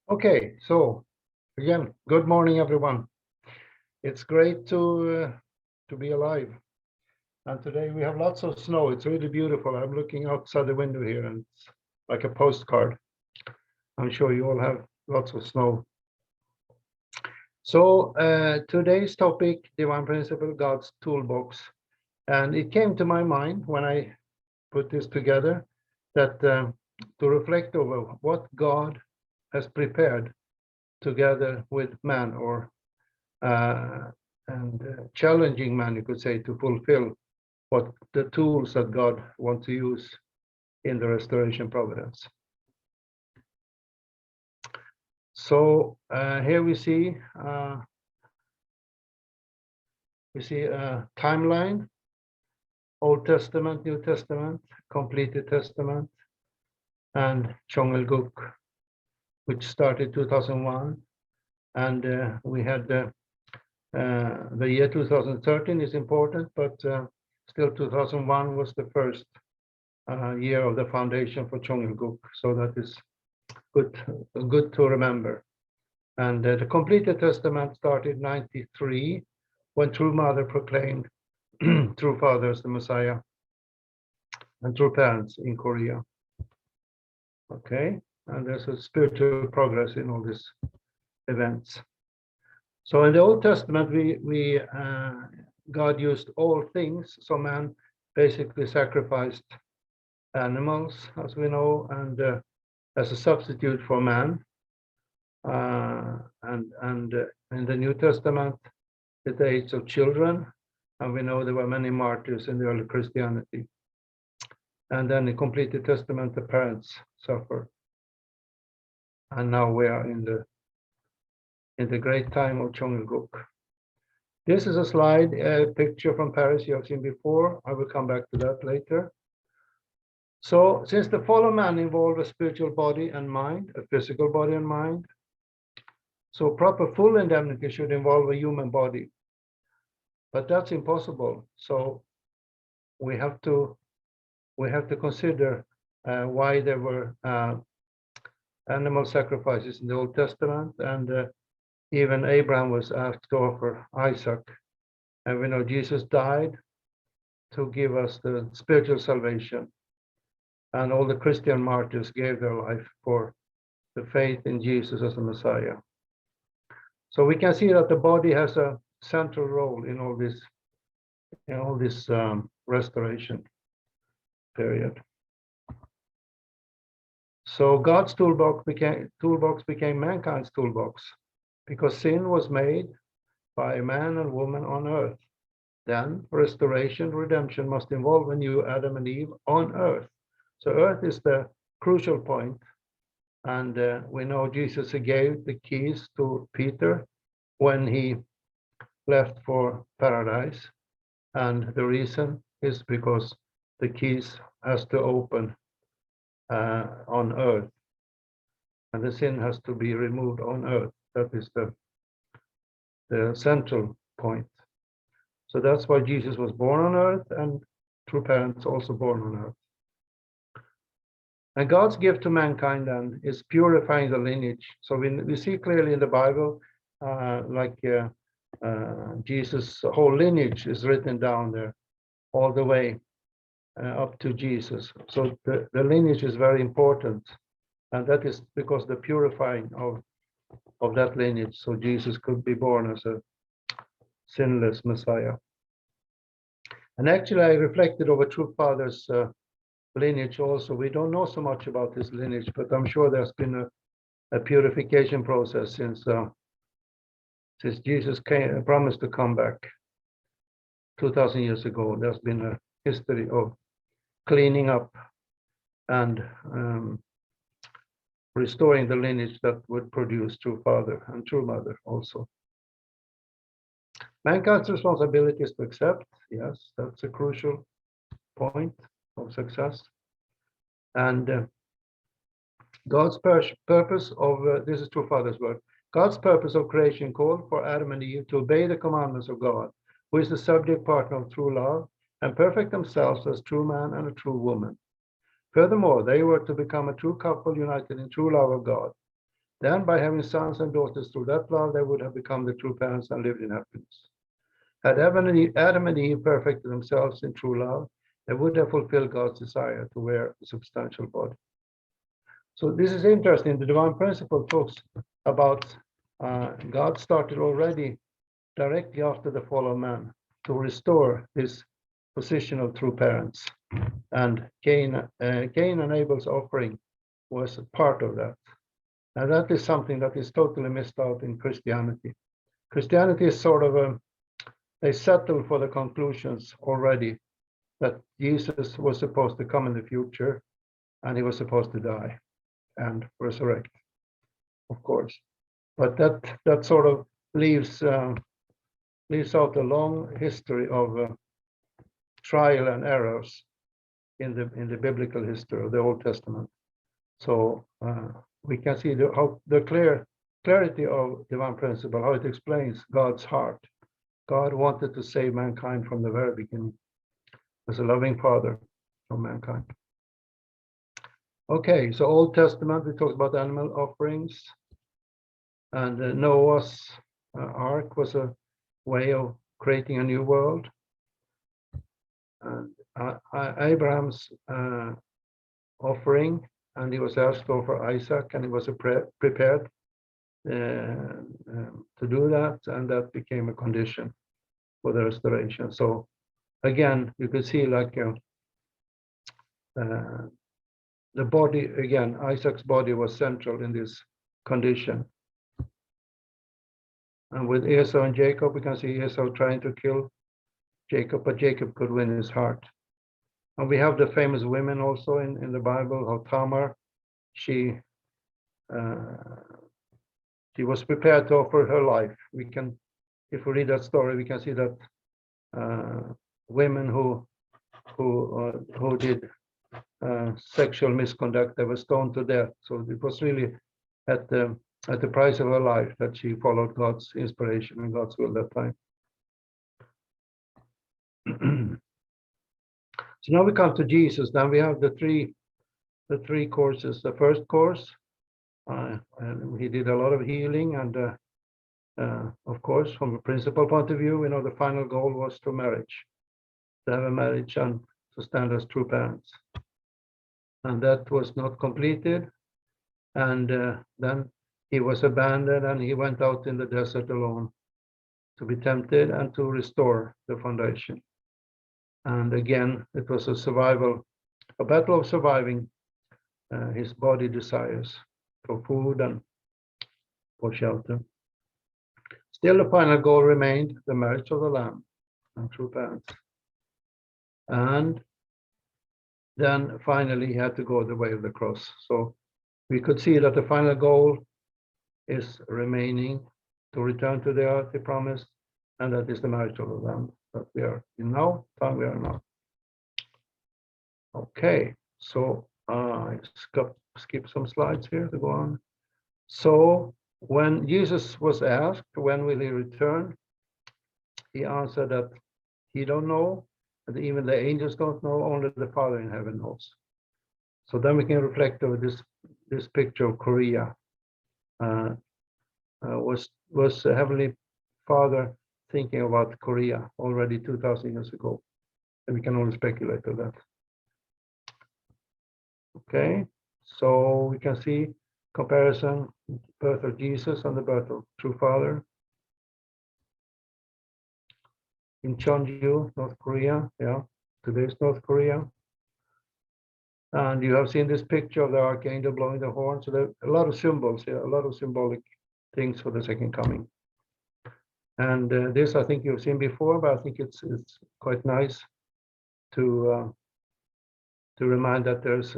Okay, so again, good morning, everyone. It's great to be alive. And today we have lots of snow. It's really beautiful. I'm looking outside the window here, and it's like a postcard. I'm sure you all have lots of snow. So today's topic, Divine Principle, God's Toolbox. And it came to my mind when I put this together that to reflect over what God has prepared together with man, or challenging man, you could say, to fulfill what the tools that God wants to use in the restoration providence. So here we see a timeline: Old Testament, New Testament, completed Testament, and Chongelguk, which started 2001, and we had the year 2013 is important, but still 2001 was the first year of the foundation for Chongelguk, so that is good to remember. And the completed testament started 93, when True Mother proclaimed True Father as the Messiah, and True Parents in Korea. Okay, and there's a spiritual progress in all these events. So in the Old Testament, God used all things. So man basically sacrificed animals, as we know, and as a substitute for man. And in the New Testament, the age of children, and we know there were many martyrs in the early Christianity. And then the completed Testament, the parents suffer. And now we are in the great time of Chongelguk. This is a slide, a picture from Paris you have seen before. I will come back to that later. So since the fall of man involved a spiritual body and mind, a physical body and mind, so proper full indemnity should involve a human body. But that's impossible. So we have to consider why there were animal sacrifices in the Old Testament, and even Abraham was asked to offer Isaac. And we know Jesus died to give us the spiritual salvation. And all the Christian martyrs gave their life for the faith in Jesus as the Messiah. So we can see that the body has a central role in all this restoration period. So God's toolbox became mankind's toolbox, because sin was made by a man and woman on earth. Then restoration, redemption must involve a new Adam and Eve on earth. So earth is the crucial point, and we know Jesus gave the keys to Peter when he left for paradise, and the reason is because the keys has to open on earth, and the sin has to be removed on earth. That is the central point. So that's why Jesus was born on earth, and True Parents also born on earth. And God's gift to mankind then is purifying the lineage. So we see clearly in the Bible, Jesus' whole lineage is written down there, all the way up to Jesus. So the lineage is very important, and that is because the purifying of that lineage, so Jesus could be born as a sinless Messiah. And actually, I reflected over True Father's lineage also. We don't know so much about his lineage, but I'm sure there's been a purification process since Jesus promised to come back 2,000 years ago. There's been a history of cleaning up and restoring the lineage that would produce True Father and True Mother also. Mankind's responsibility is to accept. Yes, that's a crucial point of success. And God's purpose of, this is True Father's word, God's purpose of creation called for Adam and Eve to obey the commandments of God, who is the subject partner of true love, and perfect themselves as true man and a true woman. Furthermore, they were to become a true couple united in true love of God. Then by having sons and daughters through that love, they would have become the true parents and lived in happiness. Had Adam and Eve perfected themselves in true love, they would have fulfilled God's desire to wear a substantial body. So this is interesting. The divine principle talks about God started already directly after the fall of man to restore this position of true parents. And Cain and Abel's offering was a part of that. And that is something that is totally missed out in Christianity. Christianity is sort of they settle for the conclusions already that Jesus was supposed to come in the future and he was supposed to die and resurrect, of course. But that sort of leaves out a long history of trial and errors in the biblical history of the Old Testament. So we can see the clarity of divine principle, how it explains God's heart. God wanted to save mankind from the very beginning as a loving father of mankind. Okay, so Old Testament, we talked about animal offerings, and Noah's ark was a way of creating a new world. And Abraham's offering, and he was asked to offer Isaac, and he was prepared to do that, and that became a condition for the restoration. So again, you could see like the body, again, Isaac's body was central in this condition. And with Esau and Jacob, we can see Esau trying to kill Jacob, but Jacob could win his heart. And we have the famous women also in the Bible, how Tamar, she was prepared to offer her life. We can, if we read that story, we can see that women who did sexual misconduct, they were stoned to death. So it was really at the price of her life that she followed God's inspiration and God's will that time. So now we come to Jesus. Then we have the three courses. The first course, and he did a lot of healing, and of course, from a principal point of view, we know the final goal was to marriage, to have a marriage and to stand as true parents. And that was not completed. And then he was abandoned and he went out in the desert alone to be tempted and to restore the foundation. And again, it was a battle of surviving his body desires for food and for shelter. Still, the final goal remained the marriage of the Lamb and true parents. And then finally, he had to go the way of the cross. So we could see that the final goal is remaining to return to the earth, he promised, and that is the marriage of the Lamb that we are in now, time we are now. Okay, so I skip some slides here to go on. So when Jesus was asked, when will he return? He answered that he don't know, and even the angels don't know, only the Father in heaven knows. So then we can reflect over this picture of Korea. Was the Heavenly Father thinking about Korea already 2,000 years ago? And we can only speculate on that. Okay, so we can see comparison, birth of Jesus and the birth of true Father. In Cheonju, North Korea, yeah, today's North Korea. And you have seen this picture of the archangel blowing the horn. So there are a lot of symbols here, a lot of symbolic things for the second coming. And this I think you've seen before, but I think it's quite nice to remind that there's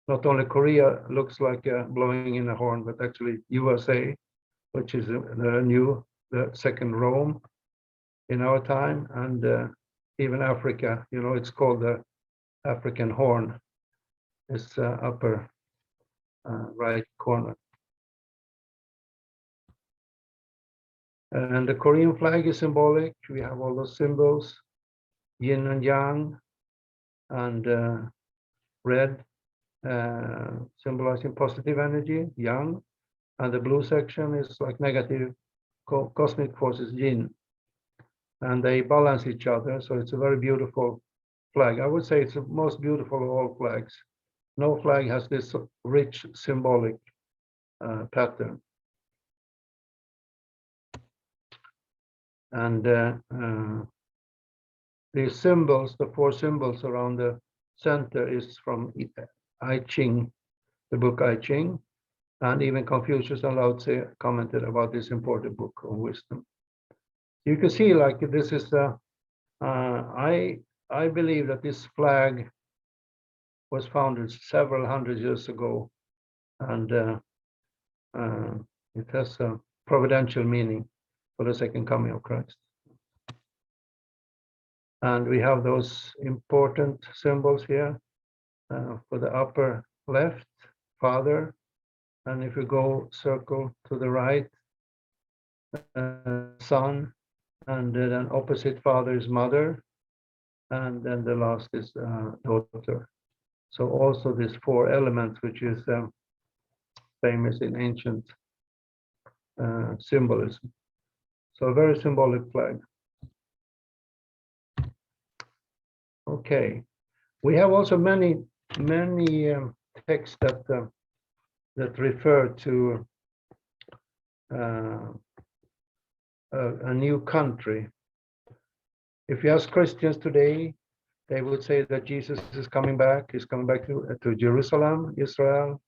not only Korea looks like blowing in a horn, but actually USA, which is the second Rome in our time, and even Africa, you know, it's called the African horn. It's upper right corner. And the Korean flag is symbolic. We have all those symbols, yin and yang, and red symbolizing positive energy, yang, and the blue section is like negative cosmic forces, yin, and they balance each other. So it's a very beautiful flag. I would say it's the most beautiful of all flags. No flag has this rich symbolic pattern. And the symbols, the 4 symbols around the center, is from I Ching, the book I Ching, and even Confucius and Lao Tzu commented about this important book of wisdom. You can see, like, this is I believe that this flag was founded several hundred years ago, and it has a providential meaning for the second coming of Christ. And we have those important symbols here for the upper left, Father, and if you go circle to the right, Son, and then opposite Father is Mother, and then the last is daughter. So also these 4 elements, which is famous in ancient symbolism. So a very symbolic flag. Okay, we have also many texts that refer to a new country. If you ask Christians today, they would say that Jesus is coming back. He's coming back to Jerusalem, Israel,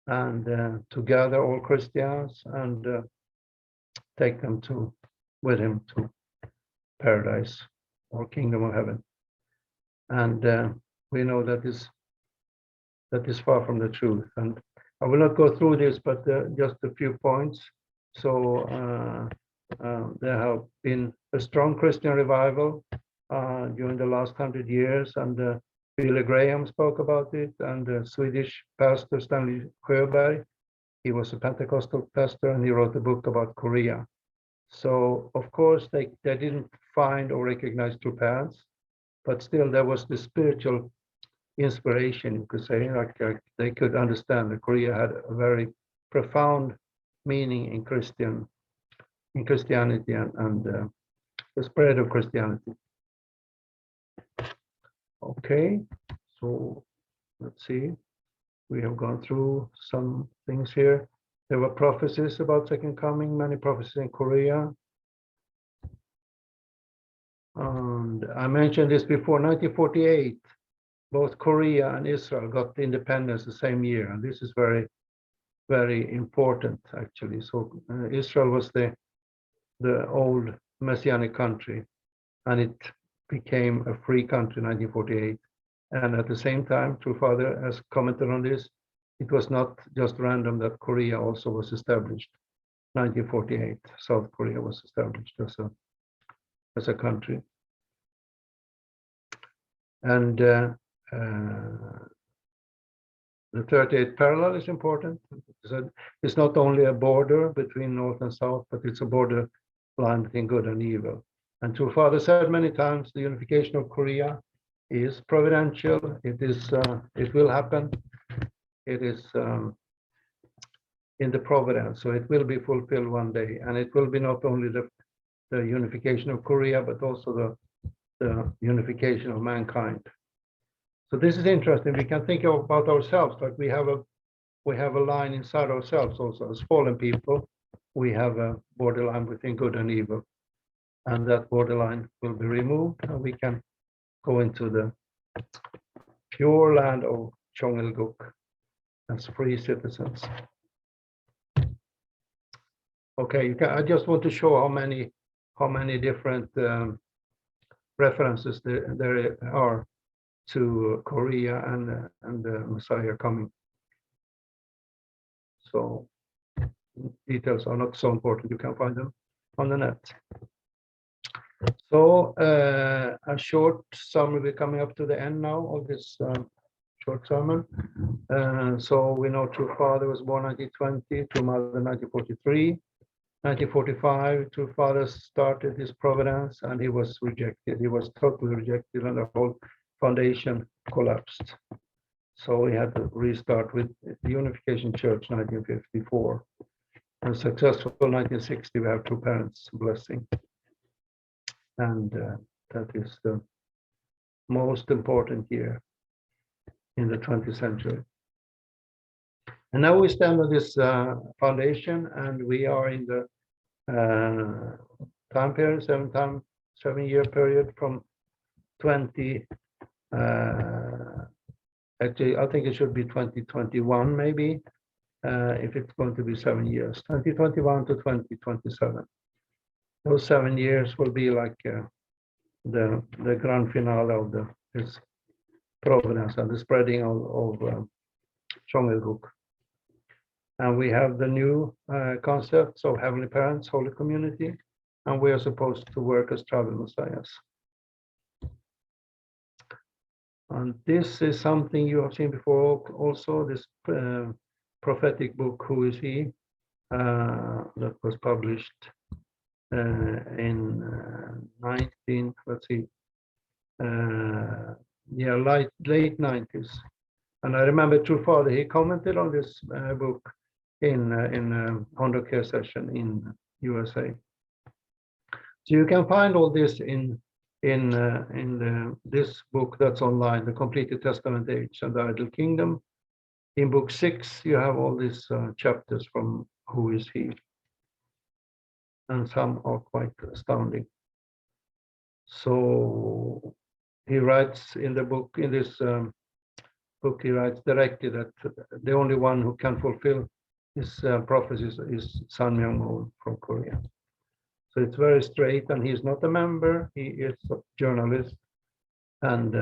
and to gather all Christians and take them with him to paradise or kingdom of heaven. And we know that is far from the truth. And I will not go through this, but just a few points. So there have been a strong Christian revival during the last 100 years, and Billy Graham spoke about it, and the Swedish pastor Stanley Sjöberg, he was a Pentecostal pastor, and he wrote a book about Korea. So of course they didn't find or recognize true paths, but still there was the spiritual inspiration, you could say, like they could understand that Korea had a very profound meaning in Christianity and the spread of Christianity. Okay, so let's see. We have gone through some things here. There were prophecies about second coming, many prophecies in Korea. And I mentioned this before, 1948, both Korea and Israel got independence the same year. And this is very, very important, actually. So Israel was the old Messianic country, and it became a free country in 1948. And at the same time, True Father has commented on this, it was not just random that Korea also was established. 1948, South Korea was established as a country. And the 38th parallel is important. It's not only a border between North and South, but it's a border line between good and evil. And True Father said many times, the unification of Korea is providential. It will happen. It is in the providence, so it will be fulfilled one day, and it will be not only the unification of Korea, but also the unification of mankind. So this is interesting. We can think about ourselves, like we have a line inside ourselves also as fallen people. We have a borderline between good and evil, and that borderline will be removed, and we can go into the pure land of Chongelguk as free citizens. Okay, I just want to show how many different references there are to Korea and the Messiah coming. So details are not so important. You can find them on the net. So a short summary. We're coming up to the end now of this short sermon. So we know True Father was born 1920, True Mother 1943. 1945, True Father started his providence, and he was rejected. He was totally rejected, and the whole foundation collapsed. So we had to restart with the Unification Church 1954. And successful 1960, we have two parents' blessing. And that is the most important year in the 20th century. And now we stand on this foundation, and we are in the time period, 7-year period from 20. Actually, I think it should be 2021, maybe, if it's going to be 7 years, 2021 to 2027. Those 7 years will be like the grand finale of this providence and the spreading of Book. And we have the new concepts of Heavenly Parents, Holy Community, and we are supposed to work as travel messiahs. And this is something you have seen before also, this prophetic book, Who is He? That was published in late 90s. And I remember True Father, he commented on this book in a 100K session in USA. So you can find all this in this book that's online, The Completed Testament Age and the Idle Kingdom. In book 6, you have all these chapters from Who is He? And some are quite astounding. So he writes in the book, in this book, he writes directly that the only one who can fulfill his prophecies is Sun Myung Moon from Korea. So it's very straight, and he's not a member, he is a journalist, and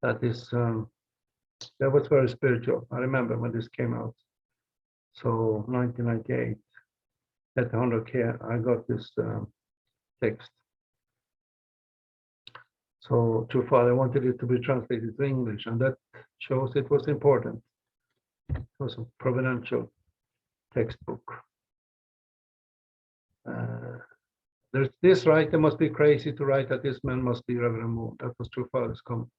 that was very spiritual. I remember when this came out. So 1998, at 100K, I got this text. So True Father wanted it to be translated to English, and that shows it was important. It was a providential textbook. There's this writer must be crazy to write that this man must be Reverend Moon. That was True Father's comment.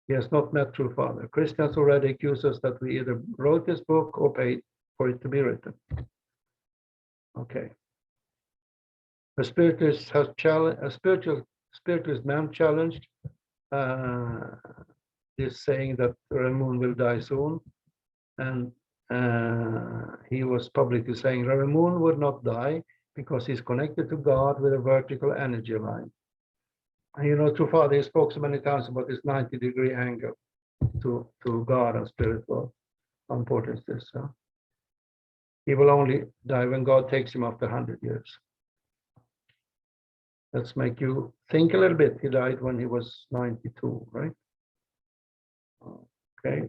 He has not met True Father. Christians already accuse us that we either wrote this book or paid for it to be written. Okay. A spiritualist man challenged this, saying that Reverend Moon will die soon, and he was publicly saying Reverend Moon would not die because he's connected to God with a vertical energy line. And you know, True Father, he spoke so many times about this 90-degree angle to God and spirit world. How important is this? Huh? He will only die when God takes him after 100 years. Let's make you think a little bit. He died when he was 92, right? Okay.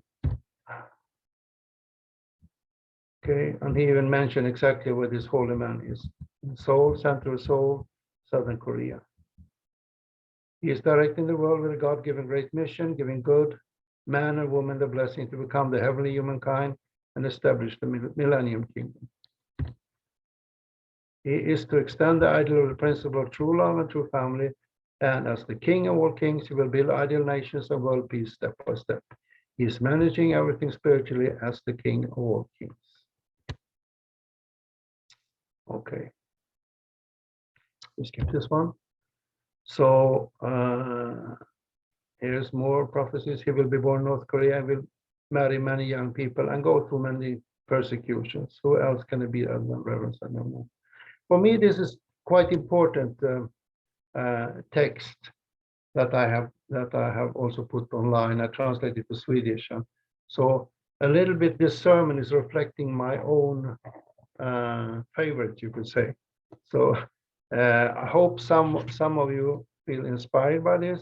Okay, and he even mentioned exactly where this holy man is. In Seoul, Central Seoul, Southern Korea. He is directing the world with a God-given great mission, giving good man and woman the blessing to become the heavenly humankind and establish the millennium kingdom. He is to extend the ideal of the principle of true love and true family, and as the king of all kings, he will build ideal nations and world peace step by step. He is managing everything spiritually as the king of all kings. Okay. We skip this one. So here's more prophecies. He will be born in North Korea and will marry many young people and go through many persecutions. Who else can it be other than Reverend Sun Myung Moon? For me, this is quite important text that I have also put online. I translated to Swedish. So a little bit this sermon is reflecting my own favorite, you could say. So I hope some of you feel inspired by this,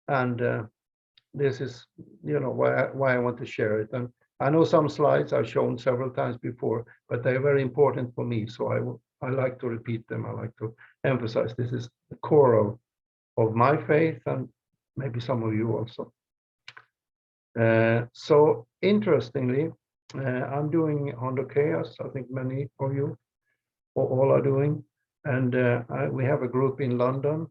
and this is, you know, why I want to share it. And I know some slides I've shown several times before, but they're very important for me, so I like to repeat them. I like to emphasize this is the core of my faith, and maybe some of you also. So interestingly, I'm doing 100K, as I think many of you or all are doing. And we have a group in London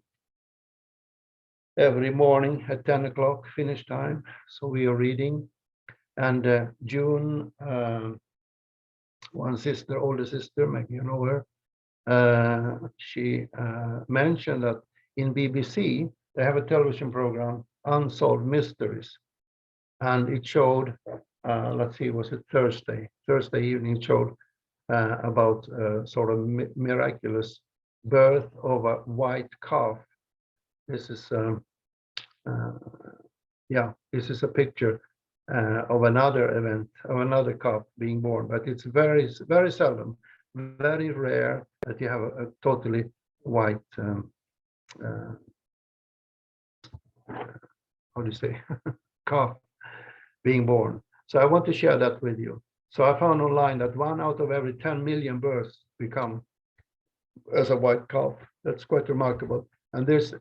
every morning at 10 o'clock Finnish time. So we are reading And June, one sister, older sister, maybe you know her, she mentioned that in BBC, they have a television program, Unsolved Mysteries. And it showed, let's see, was it Thursday? Thursday evening, it showed about sort of miraculous birth of a white calf. This is, this is a picture of another event, of another calf being born, but it's very, very seldom, very rare that you have a totally white, how do you say, calf being born. So I want to share that with you. So I found online that 1 out of every 10 million births become as a white calf. That's quite remarkable. And there's,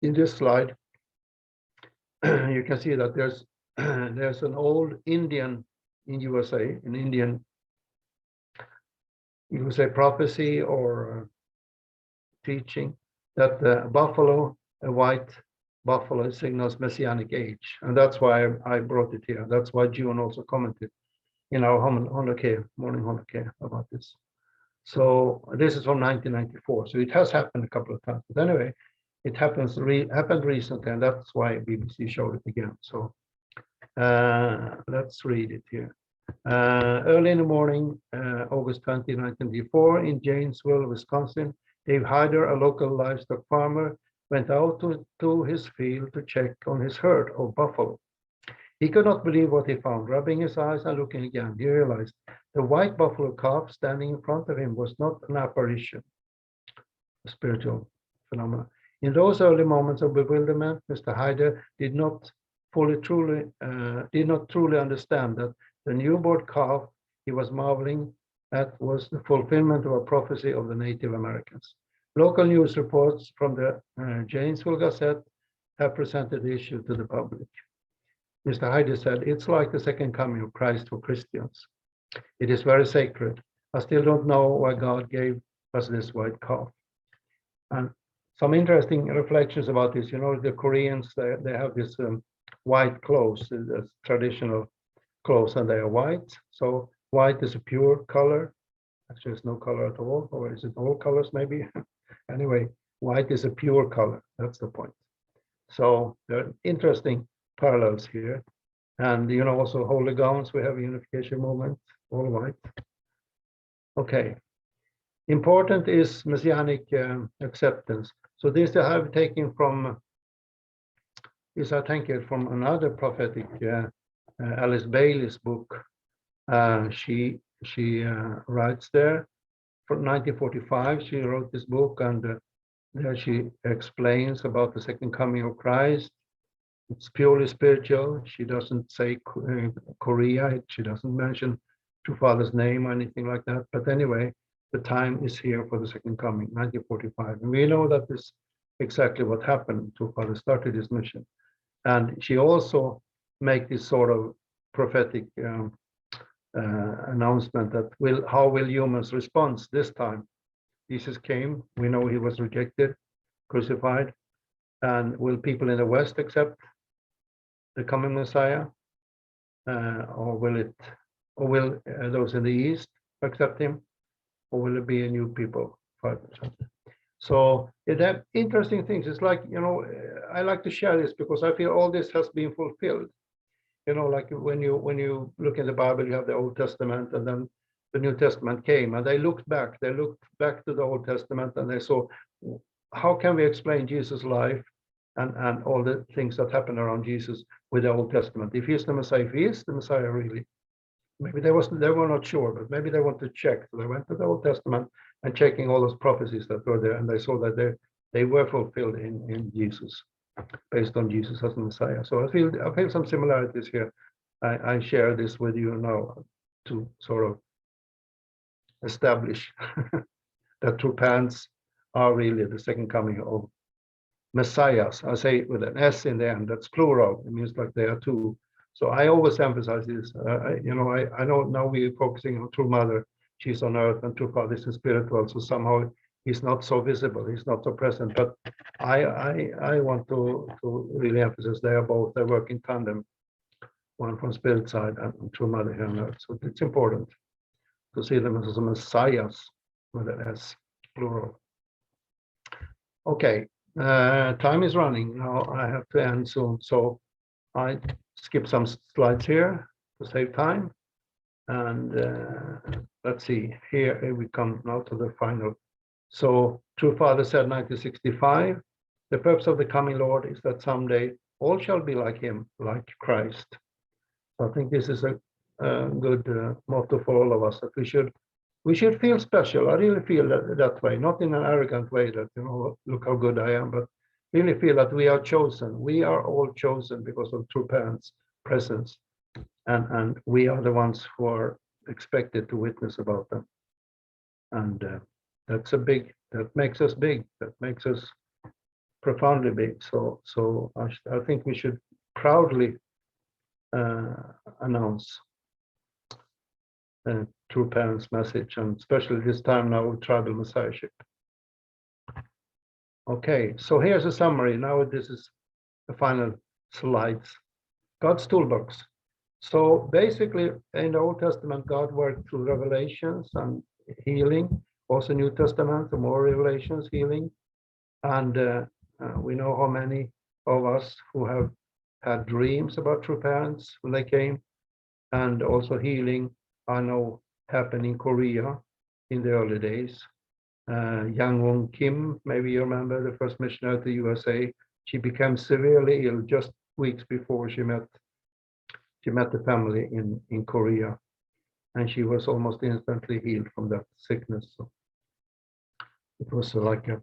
in this slide, you can see that there's an old Indian in USA, an Indian, you would say, prophecy or teaching that the buffalo, a white buffalo, signals Messianic age. And that's why I brought it here. That's why June also commented in our morning Hanukkah about this. So this is from 1994. So it has happened a couple of times. But anyway, it happened recently, and that's why BBC showed it again. So let's read it here. Early in the morning, August 20, 1994, in Janesville, Wisconsin, Dave Hyder, a local livestock farmer, went out to his field to check on his herd of buffalo. He could not believe what he found. Rubbing his eyes and looking again, he realized the white buffalo calf standing in front of him was not an apparition, a spiritual phenomenon. In those early moments of bewilderment, Mr. Hyder did not truly understand that the newborn calf he was marveling at was the fulfillment of a prophecy of the Native Americans. Local news reports from the Janesville Gazette have presented the issue to the public. Mr. Hyder said, "It's like the second coming of Christ for Christians. It is very sacred. I still don't know why God gave us this white calf." And some interesting reflections about this. You know, the Koreans, they have this white clothes, this traditional clothes, and they are white. So white is a pure color. Actually, it's no color at all, or is it all colors maybe? Anyway, white is a pure color. That's the point. So there are interesting parallels here. And, you know, also holy gowns, we have a unification movement, all white. Okay. Important is Messianic acceptance. So this I have taken from, I take it from another prophetic, Alice Bailey's book. She writes there, from 1945, she wrote this book, and there she explains about the second coming of Christ. It's purely spiritual. She doesn't say Korea. She doesn't mention True Father's name or anything like that. But anyway, the time is here for the second coming, 1945. And we know that is exactly what happened. True Father started his mission. And she also made this sort of prophetic announcement that how will humans respond this time? Jesus came. We know he was rejected, crucified. And will people in the West accept the coming Messiah, or will those in the East accept him, or will it be a new people? So it have interesting things. It's like, you know, I like to share this because I feel all this has been fulfilled. You know, like when you look in the Bible, you have the Old Testament, and then the New Testament came, and they looked back to the Old Testament, and they saw, how can we explain Jesus' life and all the things that happened around Jesus with the Old Testament? If he's the Messiah, if he is the Messiah really, maybe they were not sure, but maybe they want to check. So they went to the Old Testament and checking all those prophecies that were there, and they saw that they were fulfilled in Jesus, based on Jesus as the Messiah. So I feel some similarities here. I share this with you now to sort of establish that true parents are really the second coming of Messiahs. I say it with an S in the end. That's plural. It means like they are two. So I always emphasize this. I know now we're focusing on True Mother. She's on earth, and True Father is in spiritual. So somehow he's not so visible. He's not so present. But I want to really emphasize they are both. They work in tandem. one from spirit side and true mother here on earth. So it's important to see them as messiahs with an S, plural. Okay, time is running now. I have to end soon, so I skip some slides here to save time. And let's see, here we come now to the final. So True Father said 1965, the purpose of the coming Lord is that someday all shall be like him, like Christ. So I think this is a good motto for all of us, that we should feel special. I really feel that way, not in an arrogant way that, you know, look how good I am, but really feel that we are chosen. We are all chosen because of true parents' presence. And we are the ones who are expected to witness about them. And that makes us big, that makes us profoundly big. So I think we should proudly announce true parents' message, and especially this time now with tribal messiahship. Okay, so here's a summary. Now this is the final slides. God's toolbox. So basically, in the Old Testament, God worked through revelations and healing. Also, New Testament, more revelations, healing, and we know how many of us who have had dreams about true parents when they came, and also healing. I know happened in Korea in the early days. Yang Won Kim, maybe you remember, the first missionary to the USA. She became severely ill just weeks before she met the family in Korea, and she was almost instantly healed from that sickness. So it was like a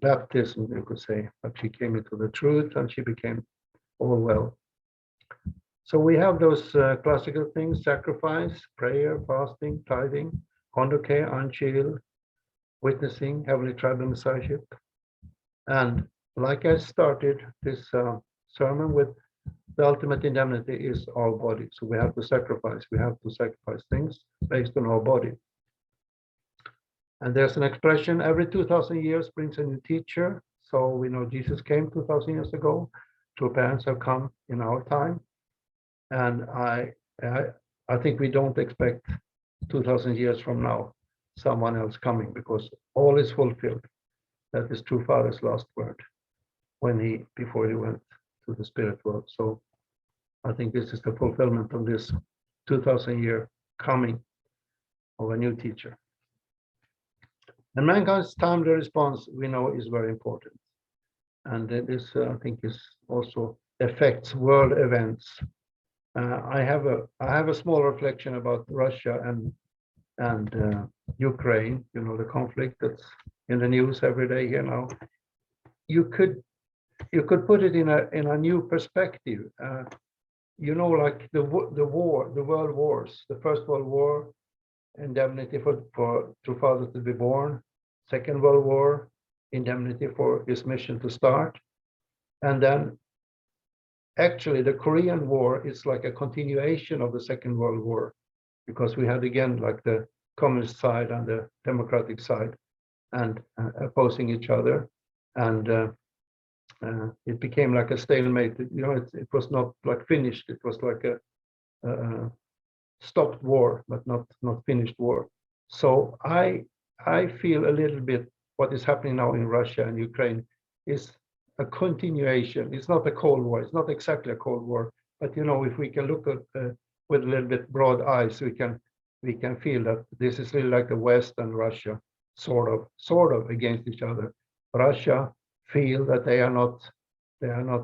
baptism, you could say, but she came into the truth and she became all well. So we have those classical things: sacrifice, prayer, fasting, tithing, conduct, unchill, witnessing, heavenly tribal messiahship. And like I started this sermon with, the ultimate indemnity is our body. So we have to sacrifice things based on our body. And there's an expression, every 2,000 years brings a new teacher. So we know Jesus came 2,000 years ago. True parents have come in our time. And I think we don't expect 2,000 years from now someone else coming, because all is fulfilled. That is True Father's last word before he went to the spirit world. So I think this is the fulfillment of this 2,000 year coming of a new teacher. And mankind's timely response, we know, is very important. And this, I think, is also affects world events. I have a small reflection about Russia and Ukraine. You know, the conflict that's in the news every day here now. You could put it in a new perspective. You know, like the world wars, the First World War, indemnity for True Father to be born. Second World War, indemnity for his mission to start. And then actually the Korean War is like a continuation of the Second World War, because we had again like the communist side and the democratic side and opposing each other. And it became like a stalemate. You know, it was not like finished. It was like a stopped war, but not finished war. So I feel a little bit what is happening now in Russia and Ukraine is a continuation. It's not a Cold War. It's not exactly a Cold War, but you know, if we can look at with a little bit broad eyes, we can feel that this is really like the West and Russia sort of against each other. Russia feel that they are not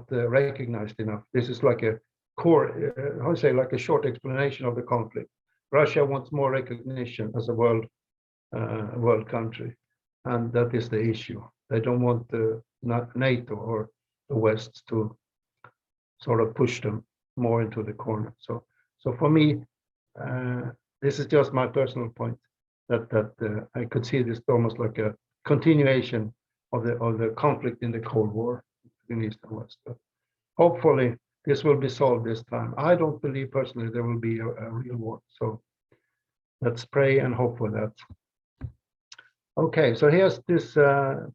recognized enough. This is like a core, how to say, like a short explanation of the conflict. Russia wants more recognition as a world country, and that is the issue. They don't want the NATO or the West to sort of push them more into the corner. So for me, this is just my personal point, that I could see this almost like a continuation of the conflict in the Cold War in East and West. But hopefully this will be solved this time. I don't believe personally there will be a real war. So let's pray and hope for that. Okay, so here's this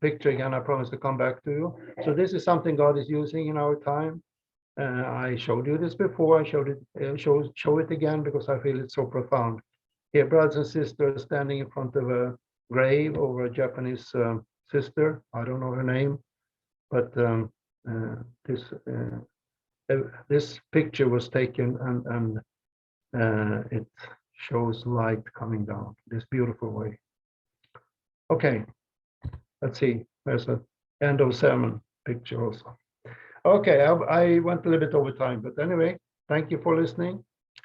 picture again. I promise to come back to you. So this is something God is using in our time. I showed you this before. I showed it, show it again because I feel it's so profound. Here, brothers and sisters standing in front of a grave over a Japanese sister. I don't know her name, but this picture was taken, and it shows light coming down this beautiful way. Okay, let's see. There's an end of sermon picture also. Okay, I went a little bit over time, but anyway, thank you for listening.